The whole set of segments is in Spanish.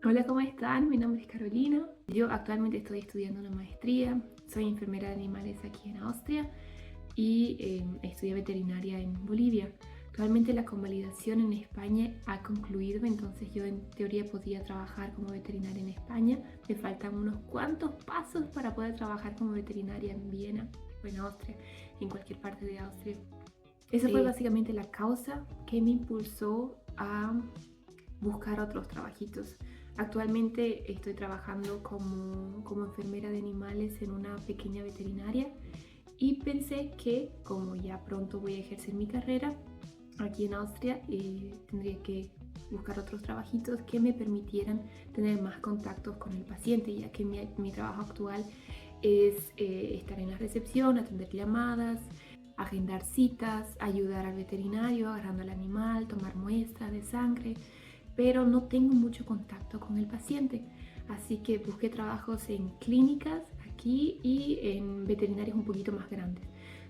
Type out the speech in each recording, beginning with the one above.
Hola, ¿cómo están? Mi nombre es Carolina. Yo actualmente estoy estudiando una maestría. Soy enfermera de animales aquí en Austria y estudié veterinaria en Bolivia. Actualmente la convalidación en España ha concluido, entonces yo en teoría podía trabajar como veterinaria en España. Me faltan unos cuantos pasos para poder trabajar como veterinaria en Viena o en Austria, en cualquier parte de Austria. Esa fue básicamente la causa que me impulsó a buscar otros trabajitos. Actualmente estoy trabajando como enfermera de animales en una pequeña veterinaria y pensé que como ya pronto voy a ejercer mi carrera aquí en Austria, tendría que buscar otros trabajitos que me permitieran tener más contactos con el paciente, ya que mi trabajo actual es estar en la recepción, atender llamadas, agendar citas, ayudar al veterinario agarrando al animal, tomar muestras de sangre, pero no tengo mucho contacto con el paciente. Así que busqué trabajos en clínicas aquí y en veterinarias un poquito más grandes.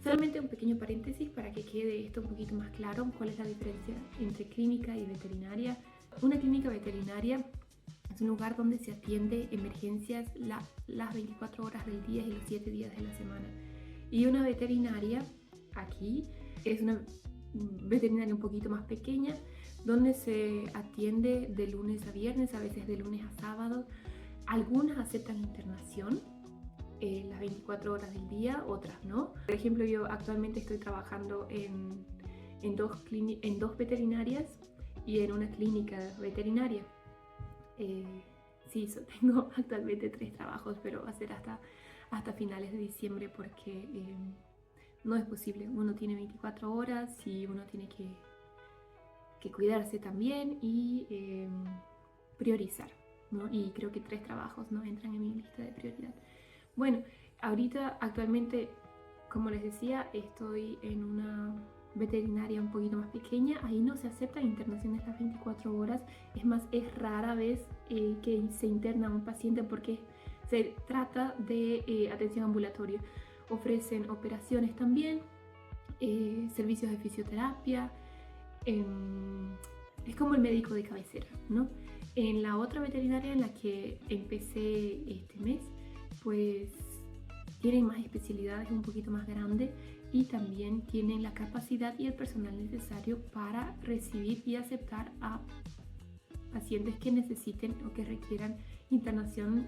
Solamente un pequeño paréntesis para que quede esto un poquito más claro, cuál es la diferencia entre clínica y veterinaria. Una clínica veterinaria es un lugar donde se atiende emergencias las 24 horas del día y los 7 días de la semana. Y una veterinaria aquí es una veterinaria un poquito más pequeña, donde se atiende de lunes a viernes, a veces de lunes a sábado. Algunas aceptan internación las 24 horas del día, otras no. Por ejemplo, yo actualmente estoy trabajando en dos veterinarias y en una clínica veterinaria. Sí, tengo actualmente 3 trabajos, pero va a ser hasta finales de diciembre porque no es posible. Uno tiene 24 horas y uno tiene que cuidarse también y priorizar, ¿no? Y creo que 3 trabajos no entran en mi lista de prioridad. Bueno, ahorita actualmente, como les decía, estoy en una veterinaria un poquito más pequeña. Ahí no se aceptan internaciones las 24 horas. Es más, es rara vez que se interna un paciente porque se trata de atención ambulatoria. Ofrecen operaciones también, servicios de fisioterapia. Es como el médico de cabecera, ¿no? En la otra veterinaria en la que empecé este mes, pues tienen más especialidades, un poquito más grande y también tienen la capacidad y el personal necesario para recibir y aceptar a pacientes que necesiten o que requieran internación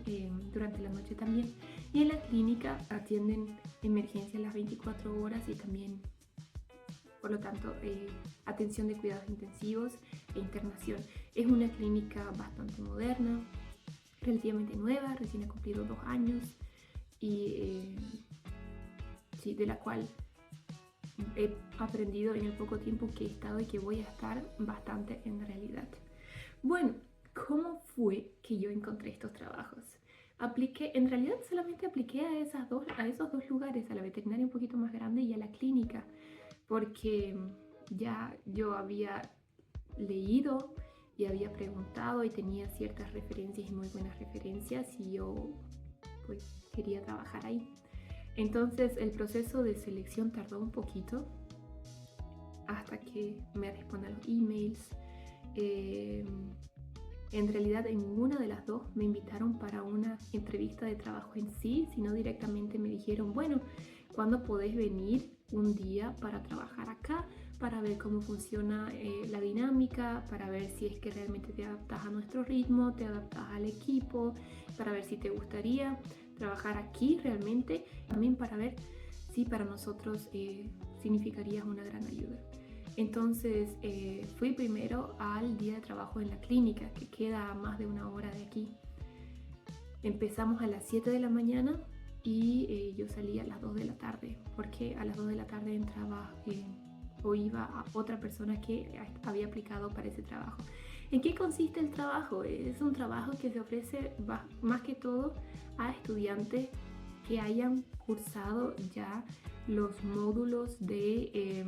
durante la noche también. Y en la clínica atienden emergencias las 24 horas y también, por lo tanto, atención de cuidados intensivos e internación. Es una clínica bastante moderna, relativamente nueva, recién ha cumplido 2 años y sí, de la cual he aprendido en el poco tiempo que he estado y que voy a estar bastante en realidad. Bueno, ¿cómo fue que yo encontré estos trabajos? En realidad solamente apliqué a esos dos lugares, a la veterinaria un poquito más grande y a la clínica, porque ya yo había leído y había preguntado y tenía ciertas referencias y muy buenas referencias y yo pues quería trabajar ahí. Entonces el proceso de selección tardó un poquito hasta que me respondan los emails. En realidad en ninguna de las dos me invitaron para una entrevista de trabajo en sí, sino directamente me dijeron, bueno, ¿cuándo podés venir un día para trabajar acá? Para ver cómo funciona la dinámica, para ver si es que realmente te adaptas a nuestro ritmo, te adaptas al equipo, para ver si te gustaría trabajar aquí realmente, también para ver si para nosotros significarías una gran ayuda. Entonces fui primero al día de trabajo en la clínica, que queda a más de 1 hora de aquí. Empezamos a las 7 de la mañana y yo salí a las 2 de la tarde, porque a las 2 de la tarde entraba o iba a otra persona que había aplicado para ese trabajo. ¿En qué consiste el trabajo? Es un trabajo que se ofrece más que todo a estudiantes que hayan cursado ya los módulos de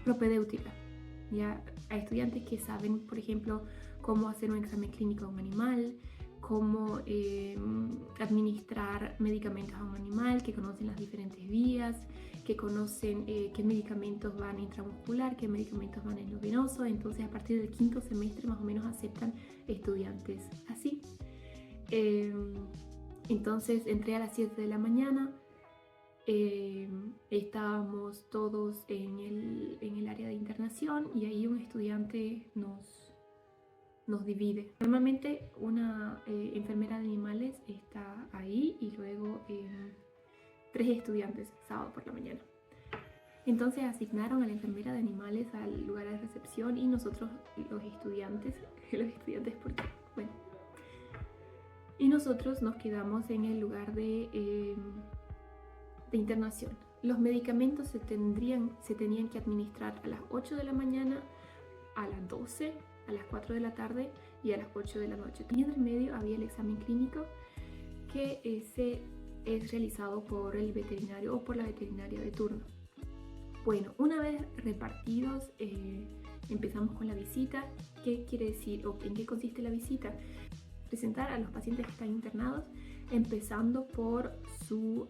propedéutica, ya a estudiantes que saben, por ejemplo, cómo hacer un examen clínico a un animal, cómo administrar medicamentos a un animal, que conocen las diferentes vías, que conocen qué medicamentos van intramuscular, qué medicamentos van endovenoso. Entonces a partir del quinto semestre más o menos aceptan estudiantes así. Entonces entré a las 7 de la mañana, estábamos todos en el área de internación y ahí un estudiante nos divide. Normalmente una enfermera de animales está ahí y luego 3 estudiantes sábado por la mañana. Entonces asignaron a la enfermera de animales al lugar de recepción y nosotros los estudiantes porque, bueno, y nosotros nos quedamos en el lugar de internación. Los medicamentos se tenían que administrar a las 8 de la mañana, a las 12, a las 4 de la tarde y a las 8 de la noche. Y en el medio había el examen clínico que es realizado por el veterinario o por la veterinaria de turno. Bueno, una vez repartidos, empezamos con la visita. ¿Qué quiere decir o en qué consiste la visita? Presentar a los pacientes que están internados, empezando por su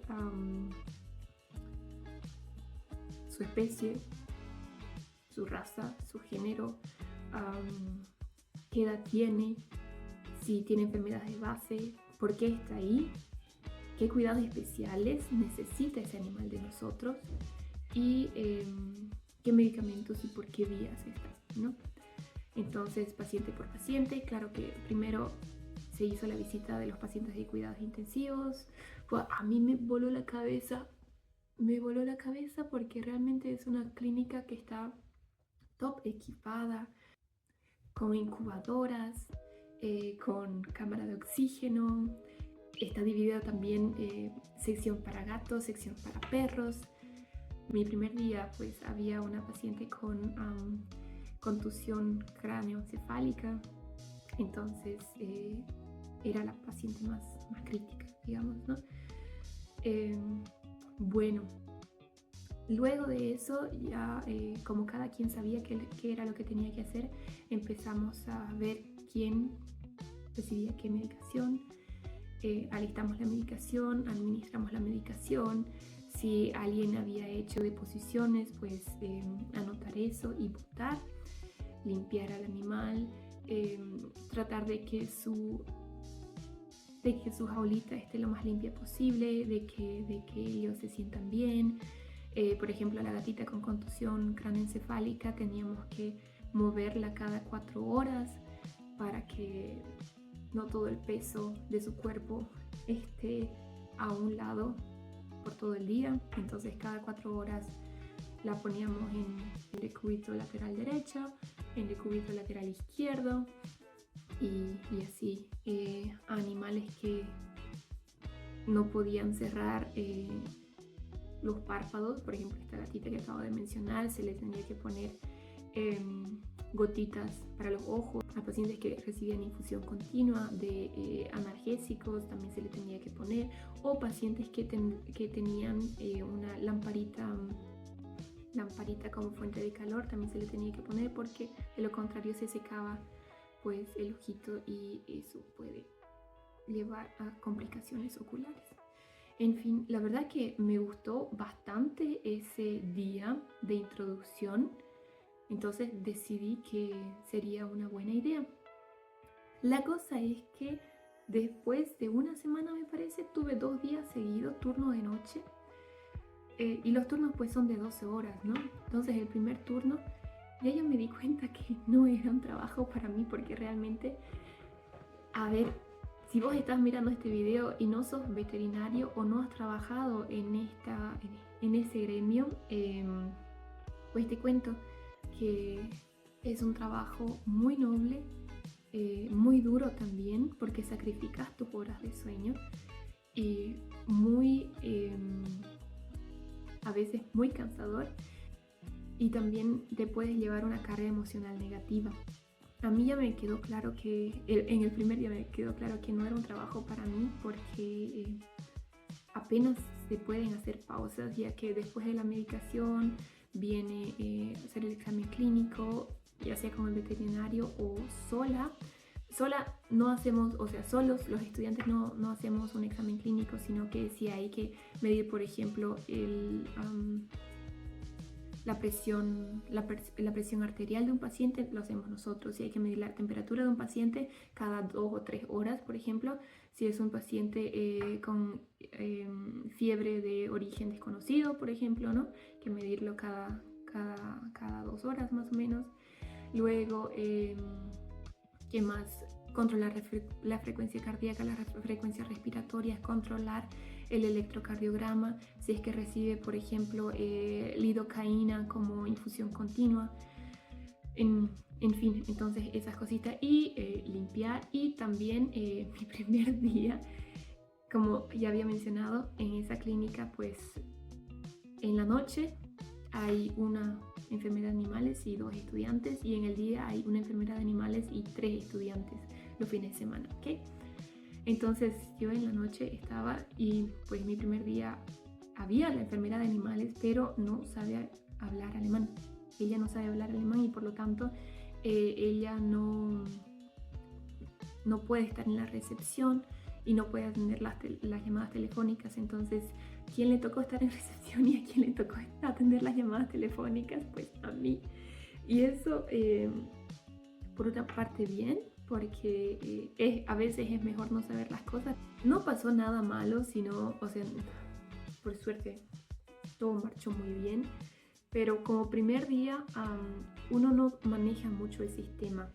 especie, su raza, su género, qué edad tiene, si tiene enfermedades de base, por qué está ahí, qué cuidados especiales necesita ese animal de nosotros y qué medicamentos y por qué vías está, ¿no? Entonces, paciente por paciente, claro que primero se hizo la visita de los pacientes de cuidados intensivos. Pues a mí me voló la cabeza porque realmente es una clínica que está top equipada, con incubadoras, con cámara de oxígeno. Está dividida también sección para gatos, sección para perros. Mi primer día pues había una paciente con contusión cráneoencefálica, entonces era la paciente más crítica, digamos, ¿no? Bueno, luego de eso ya como cada quien sabía qué era lo que tenía que hacer, empezamos a ver quién recibía qué medicación, alistamos la medicación, administramos la medicación. Si alguien había hecho deposiciones, pues anotar eso y botar, limpiar al animal, tratar de que su jaulita esté lo más limpia posible, de que ellos se sientan bien. Por ejemplo, la gatita con contusión cráneoencefálica teníamos que moverla cada 4 horas para que no todo el peso de su cuerpo esté a un lado por todo el día. Entonces cada 4 horas la poníamos en el decúbito lateral derecho, en el decúbito lateral izquierdo y así. Animales que no podían cerrar los párpados, por ejemplo esta gatita que acabo de mencionar, se le tenía que poner gotitas para los ojos. A pacientes que recibían infusión continua de analgésicos también se le tenía que poner, o pacientes que tenían una lamparita como fuente de calor también se le tenía que poner, porque de lo contrario se secaba pues el ojito y eso puede llevar a complicaciones oculares. En fin, la verdad que me gustó bastante ese día de introducción, entonces decidí que sería una buena idea. La cosa es que después de una semana, me parece, tuve 2 días seguidos turno de noche, y los turnos pues son de 12 horas, ¿no? Entonces el primer turno ya yo me di cuenta que no era un trabajo para mí, porque realmente, a ver, si vos estás mirando este video y no sos veterinario o no has trabajado en ese gremio, pues te cuento que es un trabajo muy noble, muy duro también, porque sacrificas tus horas de sueño y a veces muy cansador, y también te puedes llevar una carga emocional negativa. A mí ya me quedó claro que, en el primer día me quedó claro que no era un trabajo para mí, porque apenas se pueden hacer pausas, ya que después de la medicación viene hacer el examen clínico, ya sea con el veterinario o sola. sola no hacemos, o sea, solos los estudiantes no hacemos un examen clínico, sino que si hay que medir, por ejemplo, la presión arterial de un paciente, lo hacemos nosotros. Si hay que medir la temperatura de un paciente cada 2 o 3 horas, por ejemplo, si es un paciente con fiebre de origen desconocido, por ejemplo, ¿no? Hay que medirlo cada 2 horas más o menos. Luego, ¿qué más? Controlar la frecuencia cardíaca, las frecuencias respiratorias, controlar el electrocardiograma, si es que recibe, por ejemplo, lidocaína como infusión continua, en fin, entonces esas cositas, y limpiar. Y también mi primer día, como ya había mencionado, en esa clínica, pues en la noche hay una enfermera de animales y 2 estudiantes, y en el día hay una enfermera de animales y 3 estudiantes los fines de semana, ¿ok? Entonces yo en la noche estaba, y pues mi primer día había la enfermera de animales, pero no sabía hablar alemán. Ella no sabe hablar alemán y por lo tanto ella no puede estar en la recepción y no puede atender las llamadas telefónicas. Entonces, ¿quién le tocó estar en recepción y a quién le tocó atender las llamadas telefónicas? Pues a mí. Y eso, por otra parte, bien, porque a veces es mejor no saber las cosas. No pasó nada malo, sino, o sea, por suerte, todo marchó muy bien. Pero como primer día, uno no maneja mucho el sistema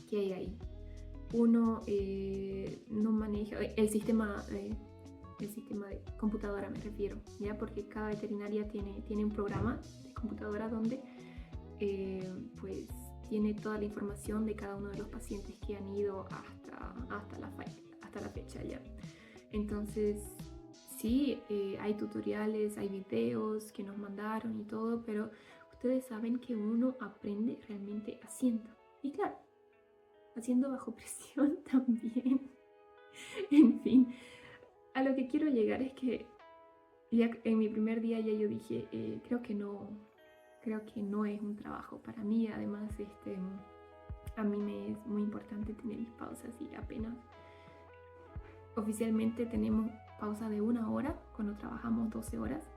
que hay ahí. Uno no maneja el sistema de computadora, me refiero, ¿ya? Porque cada veterinaria tiene un programa de computadora donde pues tiene toda la información de cada uno de los pacientes que han ido hasta la fecha, ¿ya? Entonces, sí, hay tutoriales, hay videos que nos mandaron y todo, pero ustedes saben que uno aprende realmente haciendo. Y claro, haciendo bajo presión también. En fin, a lo que quiero llegar es que ya en mi primer día ya yo dije, creo que no es un trabajo para mí. Además, a mí me es muy importante tener mis pausas, y apenas oficialmente tenemos pausa de 1 hora cuando trabajamos 12 horas,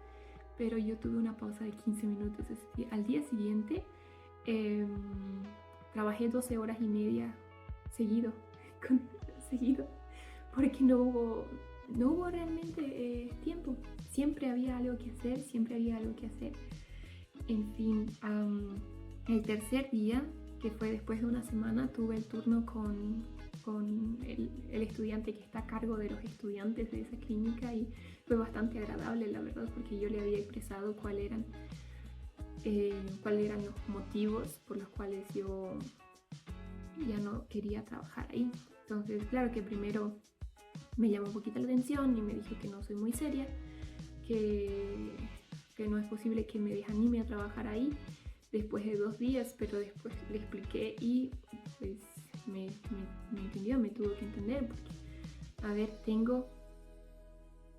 pero yo tuve una pausa de 15 minutos. Al día siguiente trabajé 12 horas y media seguido, porque no hubo realmente tiempo. Siempre había algo que hacer. En fin, el tercer día, que fue después de una semana, tuve el turno con el estudiante que está a cargo de los estudiantes de esa clínica, y fue bastante agradable, la verdad, porque yo le había expresado cuáles eran los motivos por los cuales yo ya no quería trabajar ahí. Entonces, claro que primero me llamó un poquito la atención y me dijo que no soy muy seria, que no es posible que me desanime a trabajar ahí después de 2 días, pero después le expliqué y pues me entendió, me tuvo que entender, porque, a ver, tengo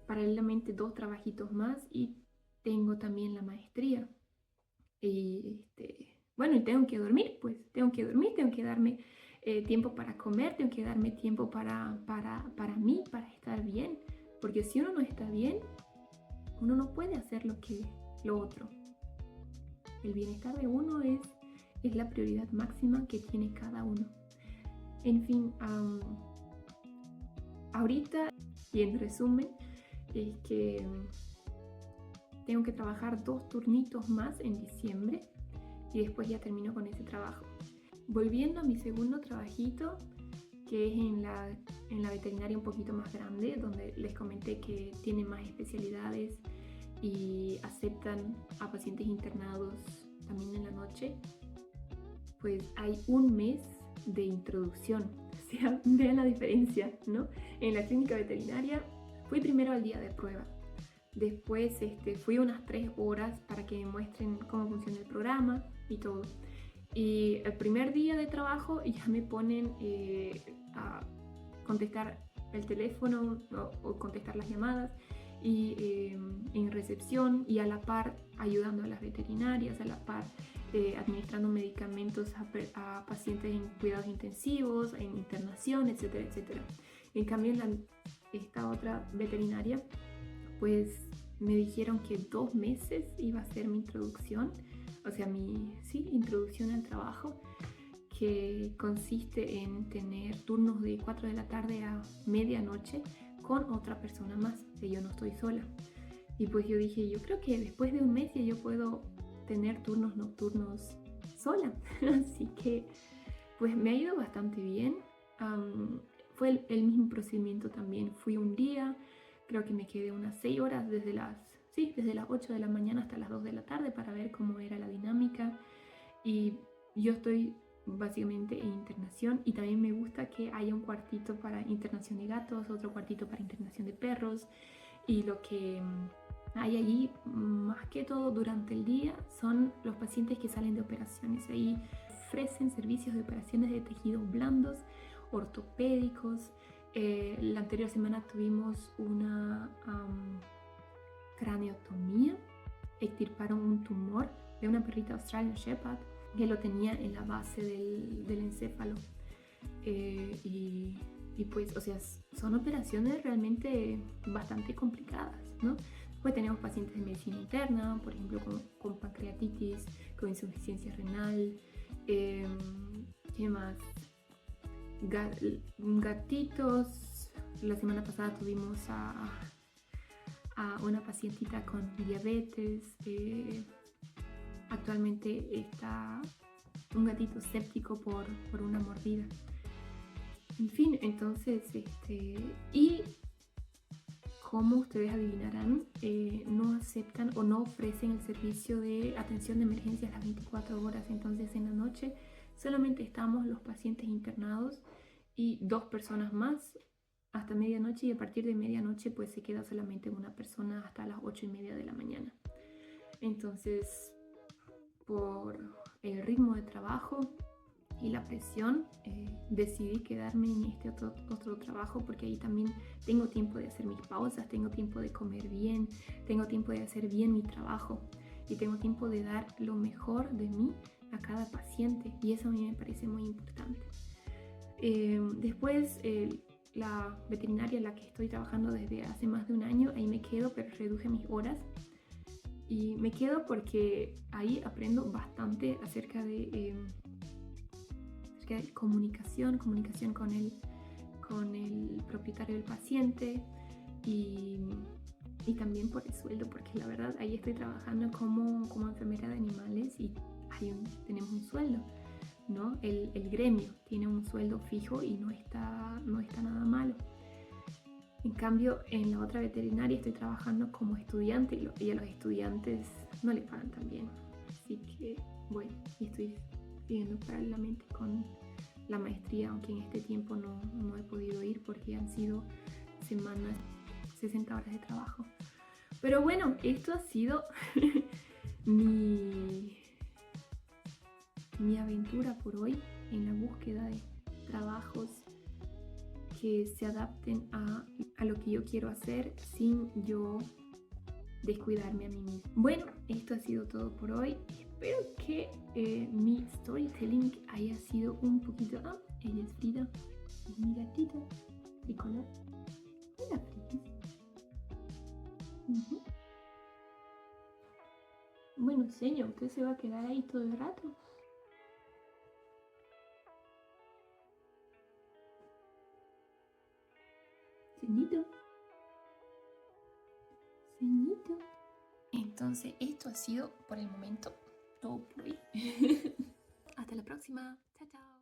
paralelamente 2 trabajitos más y tengo también la maestría. Y bueno, y tengo que dormir, tengo que darme tiempo para comer, tengo que darme tiempo para mí, para estar bien, porque si uno no está bien, uno no puede hacer lo otro. El bienestar de uno es la prioridad máxima que tiene cada uno. En fin, ahorita, y en resumen, es que tengo que trabajar 2 turnitos más en diciembre y después ya termino con ese trabajo. Volviendo a mi segundo trabajito, que es en la veterinaria un poquito más grande, donde les comenté que tiene más especialidades y aceptan a pacientes internados también en la noche, pues hay 1 mes de introducción. O sea, vean la diferencia, ¿no? En la clínica veterinaria fui primero al día de prueba. Después fui unas 3 horas para que me muestren cómo funciona el programa y todo. Y el primer día de trabajo ya me ponen a contestar el teléfono o contestar las llamadas, y en recepción, y a la par ayudando a las veterinarias, a la par administrando medicamentos a pacientes en cuidados intensivos, en internación, etcétera, etcétera. En cambio, esta otra veterinaria, pues me dijeron que 2 meses iba a ser mi introducción, o sea, introducción al trabajo, que consiste en tener turnos de 4 de la tarde a medianoche con otra persona más, que yo no estoy sola. Y pues yo dije, yo creo que después de 1 mes ya yo puedo tener turnos nocturnos sola. Así que pues me ha ido bastante bien. Fue el mismo procedimiento también. Fui un día, creo que me quedé unas 6 horas desde las 8 de la mañana hasta las 2 de la tarde para ver cómo era la dinámica. Y yo estoy básicamente en internación, y también me gusta que haya un cuartito para internación de gatos, otro cuartito para internación de perros, y lo que hay allí más que todo durante el día son los pacientes que salen de operaciones. Ahí ofrecen servicios de operaciones de tejidos blandos, ortopédicos. La anterior semana tuvimos una craneotomía, extirparon un tumor de una perrita Australian Shepherd que lo tenía en la base del encéfalo. Y pues, o sea, son operaciones realmente bastante complicadas, ¿no? Después tenemos pacientes de medicina interna, por ejemplo, con pancreatitis, con insuficiencia renal. ¿Qué más? Gatitos. La semana pasada tuvimos a una pacientita con diabetes. Actualmente está un gatito séptico por una mordida. En fin, entonces, y como ustedes adivinarán, no aceptan o no ofrecen el servicio de atención de emergencias las 24 horas. Entonces, en la noche solamente estamos los pacientes internados y 2 personas más hasta medianoche, y a partir de medianoche pues se queda solamente una persona hasta las 8:30 de la mañana. Entonces, por el ritmo de trabajo y la presión, decidí quedarme en este otro trabajo, porque ahí también tengo tiempo de hacer mis pausas, tengo tiempo de comer bien, tengo tiempo de hacer bien mi trabajo y tengo tiempo de dar lo mejor de mí a cada paciente, y eso a mí me parece muy importante. Después, la veterinaria en la que estoy trabajando desde hace más de 1 año, ahí me quedo, pero reduje mis horas. Y me quedo porque ahí aprendo bastante acerca de comunicación con el propietario del paciente, y también por el sueldo, porque la verdad ahí estoy trabajando como enfermera de animales y tenemos un sueldo, ¿no? El gremio tiene un sueldo fijo y no está nada malo. En cambio, en la otra veterinaria estoy trabajando como estudiante y a los estudiantes no les pagan tan bien. Así que, bueno, y estoy siguiendo paralelamente con la maestría, aunque en este tiempo no he podido ir porque han sido semanas, 60 horas de trabajo. Pero bueno, esto ha sido mi aventura por hoy en la búsqueda de trabajos que se adapten a lo que yo quiero hacer sin yo descuidarme a mí misma. Bueno, esto ha sido todo por hoy. Espero que mi storytelling haya sido un poquito... ella es Frida, es mi gatita tricolor. Hola, Frida. Bueno, señor, ¿usted se va a quedar ahí todo el rato? Ceñito. Entonces, esto ha sido por el momento todo por hoy. Hasta la próxima. Chao, chao.